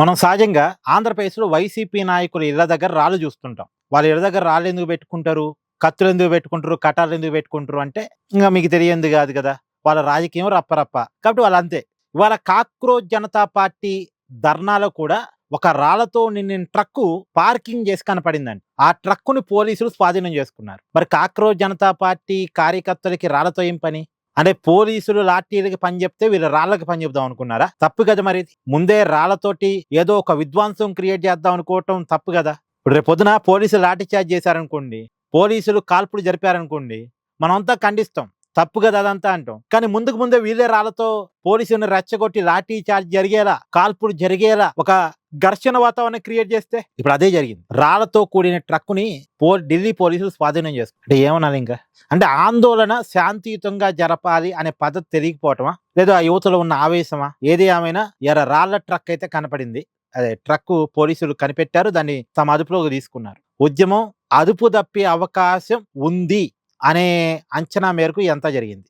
మనం సహజంగా ఆంధ్రప్రదేశ్‌లో వైసీపీ నాయకుల ఇళ్ళ దగ్గర రాళ్ళు చూస్తుంటాం. వాళ్ళ ఇళ్ళ దగ్గర రాళ్ళెందుకు పెట్టుకుంటారు? కత్తులెందుకు పెట్టుకుంటారు? కటార్లెందుకు పెట్టుకుంటారు అంటే ఇంగ మీకు తెలియంది గాదు గదా! వాళ్ళ రాజకీయం రప్ప. కాబట్టి వాళ్ళంతే. ఇవాళ కాక్రోచ్ జనతా పార్టీ ధర్నాలో కూడా ఒక రాళ్ళతో నిండిన ట్రక్కు పార్కింగ్ చేసి కనపడిందండి. ఆ ట్రక్కుని పోలీసులు స్వాధీనం చేసుకున్నారు. మరి కాక్రోచ్ జనతా పార్టీ కార్యకర్తలకి రాళ్ళతో ఏం పని? అంటే పోలీసులు లాఠీలకి పని చెప్తే వీళ్ళు రాళ్ళకి పని చెప్దాం అనుకున్నారా? తప్పు కదా మరి ఇది. ముందే రాళ్ళతోటి ఏదో ఒక విధ్వంసం క్రియేట్ చేద్దాం అనుకోవటం తప్పు కదా! ఇప్పుడు రేపొద్దున పోలీసులు లాఠీ చార్జ్ చేశారనుకోండి, పోలీసులు కాల్పులు జరిపారనుకోండి, మనమంతా ఖండిస్తాం. తప్పు కదా అదంతా అంటాం. కానీ ముందుకు ముందే వీళ్ళే రాళ్ళతో పోలీసుల్ని రెచ్చగొట్టి లాఠీ చార్జ్ జరిగేలా, కాల్పులు జరిగేలా ఒక ఘర్షణ వాతావరణం క్రియేట్ చేస్తే ఇప్పుడు అదే జరిగింది. రాళ్ళతో కూడిన ట్రక్కుని ఢిల్లీ పోలీసులు స్వాధీనం చేసుకున్నారు. అంటే ఏమనాలి ఇంకా? అంటే ఆందోళన శాంతియుతంగా జరపాలి అనే పద్ధతి తెలియకపోవటమా? లేదా ఆ యువతలో ఉన్న ఆవేశమా? ఏది ఏమైనా రాళ్ళ ట్రక్ అయితే కనపడింది. అదే ట్రక్కు పోలీసులు కనిపెట్టారు. దాన్ని తమ అదుపులోకి తీసుకున్నారు. ఉద్యమం అదుపు తప్పే అవకాశం ఉంది అనే అంచనా మేరకు ఇదంతా జరిగింది.